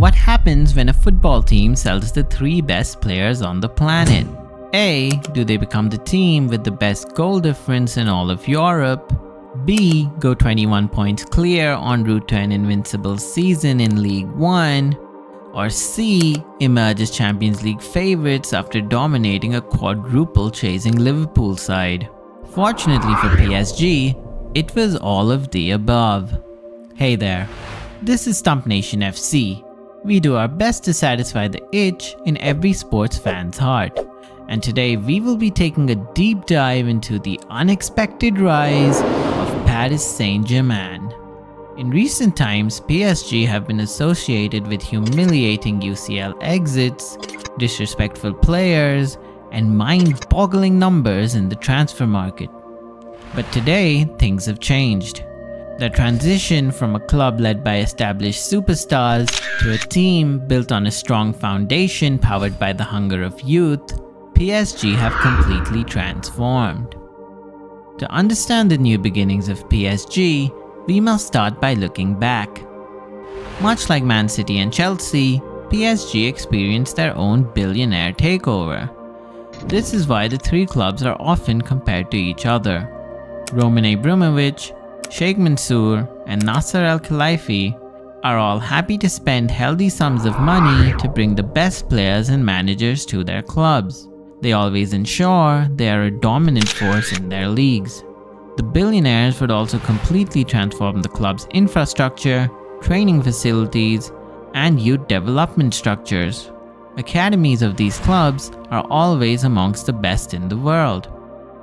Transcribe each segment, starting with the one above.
What happens when a football team sells the 3 best players on the planet? A. Do they become the team with the best goal difference in all of Europe? B. Go 21 points clear en route to an invincible season in League 1? Or C. Emerge as Champions League favourites after dominating a quadruple chasing Liverpool side? Fortunately for PSG, it was all of the above. Hey there, this is Stump Nation FC. We do our best to satisfy the itch in every sports fan's heart. And today we will be taking a deep dive into the unexpected rise of Paris-Saint-Germain. In recent times, PSG have been associated with humiliating UCL exits, disrespectful players, and mind-boggling numbers in the transfer market. But today, things have changed. The transition from a club led by established superstars to a team built on a strong foundation powered by the hunger of youth, PSG have completely transformed. To understand the new beginnings of PSG, we must start by looking back. Much like Man City and Chelsea, PSG experienced their own billionaire takeover. This is why the 3 clubs are often compared to each other. Roman Abramovich, Sheikh Mansour, and Nasser Al-Khelaifi are all happy to spend healthy sums of money to bring the best players and managers to their clubs. They always ensure they are a dominant force in their leagues. The billionaires would also completely transform the club's infrastructure, training facilities, and youth development structures. Academies of these clubs are always amongst the best in the world.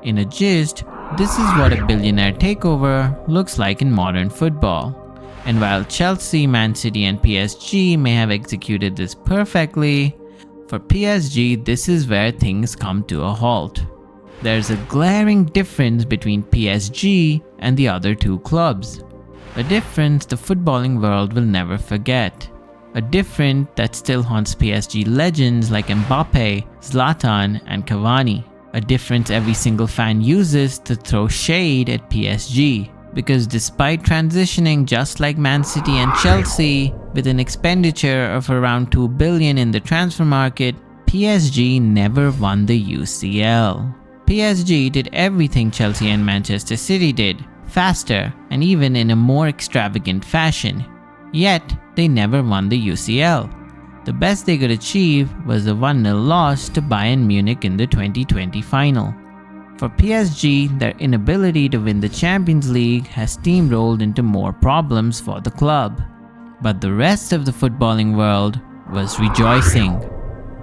In a gist, this is what a billionaire takeover looks like in modern football. And while Chelsea, Man City, and PSG may have executed this perfectly, for PSG this is where things come to a halt. There's a glaring difference between PSG and the other 2 clubs. A difference the footballing world will never forget. A difference that still haunts PSG legends like Mbappe, Zlatan, and Cavani. A difference every single fan uses to throw shade at PSG. Because despite transitioning just like Man City and Chelsea, with an expenditure of around 2 billion in the transfer market, PSG never won the UCL. PSG did everything Chelsea and Manchester City did, faster and even in a more extravagant fashion. Yet, they never won the UCL. The best they could achieve was a 1-0 loss to Bayern Munich in the 2020 final. For PSG, their inability to win the Champions League has steamrolled into more problems for the club. But the rest of the footballing world was rejoicing.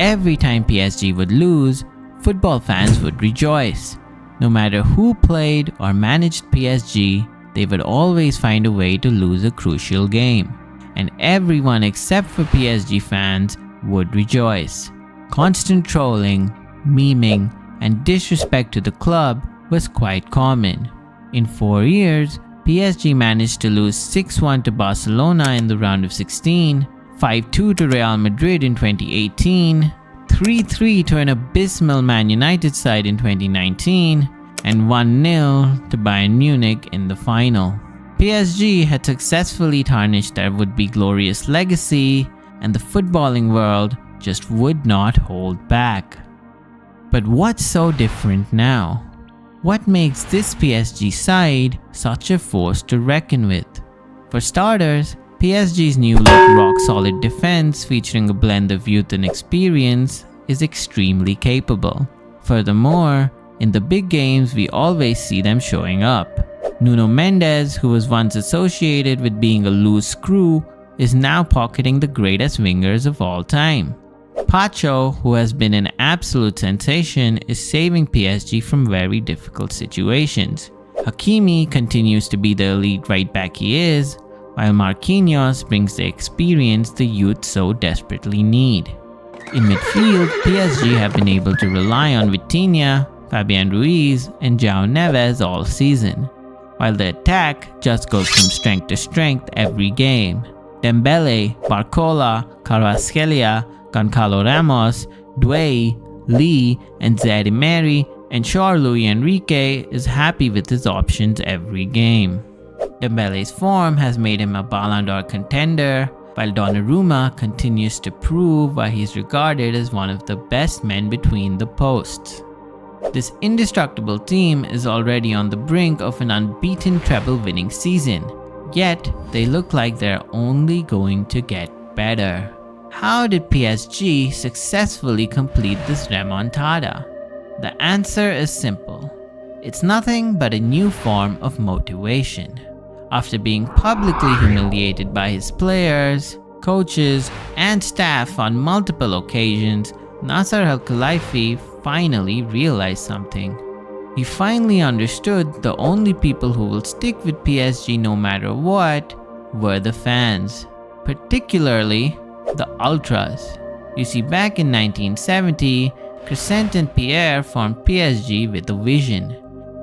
Every time PSG would lose, football fans would rejoice. No matter who played or managed PSG, they would always find a way to lose a crucial game. And everyone except for PSG fans would rejoice. Constant trolling, memeing, and disrespect to the club was quite common. In 4 years, PSG managed to lose 6-1 to Barcelona in the round of 16, 5-2 to Real Madrid in 2018, 3-3 to an abysmal Man United side in 2019, and 1-0 to Bayern Munich in the final. PSG had successfully tarnished their would-be glorious legacy, and the footballing world just would not hold back. But what's so different now? What makes this PSG side such a force to reckon with? For starters, PSG's new-look rock-solid defense featuring a blend of youth and experience is extremely capable. Furthermore, in the big games we always see them showing up. Nuno Mendes, who was once associated with being a loose screw, is now pocketing the greatest wingers of all time. Pacho, who has been an absolute sensation, is saving PSG from very difficult situations. Hakimi continues to be the elite right back he is, while Marquinhos brings the experience the youth so desperately need. In midfield, PSG have been able to rely on Vitinha, Fabian Ruiz, and João Neves all season, while the attack just goes from strength to strength every game. Dembele, Barcola, Kvaratskhelia, Goncalo Ramos, Doue, Lee, and Zaire Emery ensure Luis Enrique is happy with his options every game. Dembele's form has made him a Ballon d'Or contender, while Donnarumma continues to prove why he's regarded as one of the best men between the posts. This indestructible team is already on the brink of an unbeaten treble-winning season, yet they look like they're only going to get better. How did PSG successfully complete this remontada? The answer is simple. It's nothing but a new form of motivation. After being publicly humiliated by his players, coaches, and staff on multiple occasions, Nasser Al-Khelaifi finally realized something. He finally understood the only people who will stick with PSG no matter what were the fans, particularly the Ultras. You see, back in 1970, Crescent and Pierre formed PSG with a vision.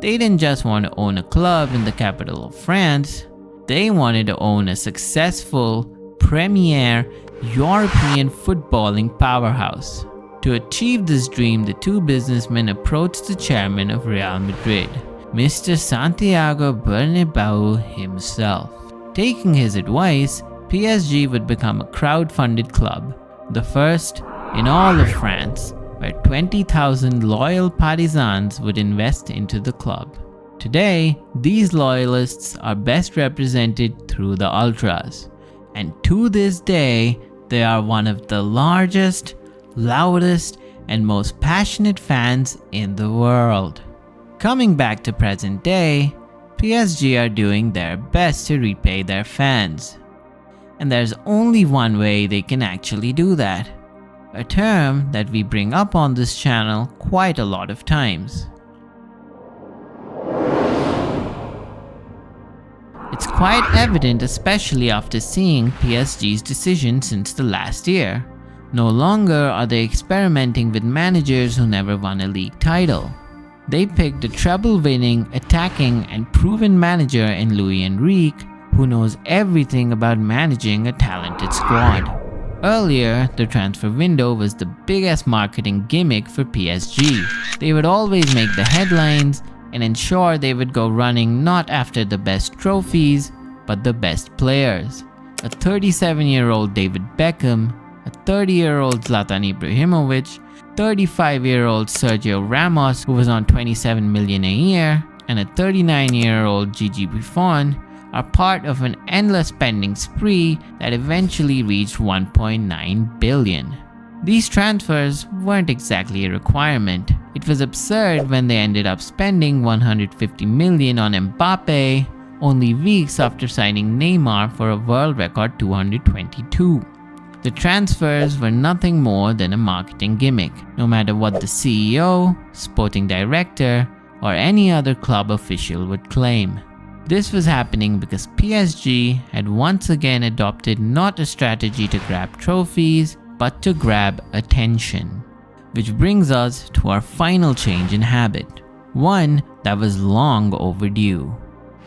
They didn't just want to own a club in the capital of France, they wanted to own a successful, premier European footballing powerhouse. To achieve this dream, the two businessmen approached the chairman of Real Madrid, Mr. Santiago Bernabeu himself. Taking his advice, PSG would become a crowd-funded club, the first in all of France, where 20,000 loyal partisans would invest into the club. Today, these loyalists are best represented through the Ultras, and to this day, they are one of the largest, loudest, and most passionate fans in the world. Coming back to present day, PSG are doing their best to repay their fans. And there's only one way they can actually do that. A term that we bring up on this channel quite a lot of times. It's quite evident, especially after seeing PSG's decision since the last year. No longer are they experimenting with managers who never won a league title. They picked a treble-winning, attacking, and proven manager in Luis Enrique, who knows everything about managing a talented squad. Earlier, the transfer window was the biggest marketing gimmick for PSG. They would always make the headlines and ensure they would go running not after the best trophies, but the best players. A 37-year-old David Beckham, a 30-year-old Zlatan Ibrahimovic, 35-year-old Sergio Ramos, who was on 27 million a year, and a 39-year-old Gigi Buffon are part of an endless spending spree that eventually reached 1.9 billion. These transfers weren't exactly a requirement. It was absurd when they ended up spending 150 million on Mbappe only weeks after signing Neymar for a world record 222. The transfers were nothing more than a marketing gimmick, no matter what the CEO, sporting director, or any other club official would claim. This was happening because PSG had once again adopted not a strategy to grab trophies, but to grab attention. Which brings us to our final change in habit, one that was long overdue: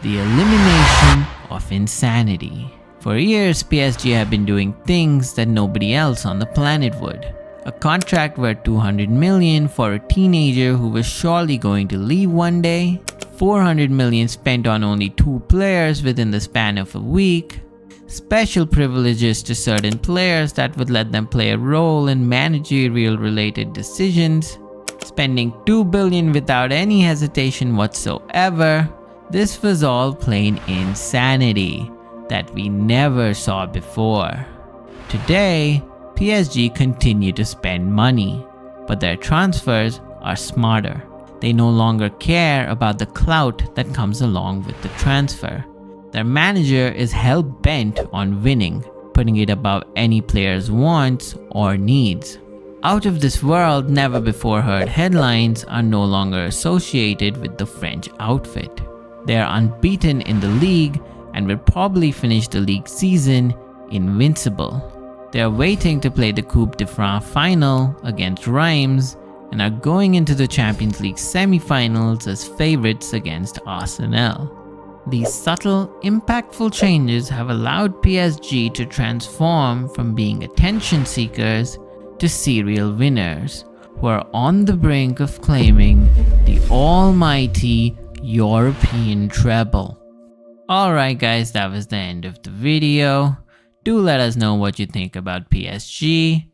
the elimination of insanity. For years, PSG have been doing things that nobody else on the planet would. A contract worth 200 million for a teenager who was surely going to leave one day, 400 million spent on only 2 players within the span of a week, special privileges to certain players that would let them play a role in managerial related decisions, spending 2 billion without any hesitation whatsoever. This was all plain insanity that we never saw before. Today, PSG continue to spend money, but their transfers are smarter. They no longer care about the clout that comes along with the transfer. Their manager is hell-bent on winning, putting it above any player's wants or needs. Out of this world, never before heard headlines are no longer associated with the French outfit. They are unbeaten in the league and will probably finish the league season invincible. They are waiting to play the Coupe de France final against Reims and are going into the Champions League semi-finals as favorites against Arsenal. These subtle, impactful changes have allowed PSG to transform from being attention seekers to serial winners who are on the brink of claiming the almighty European treble. Alright guys, that was the end of the video. Do let us know what you think about PSG.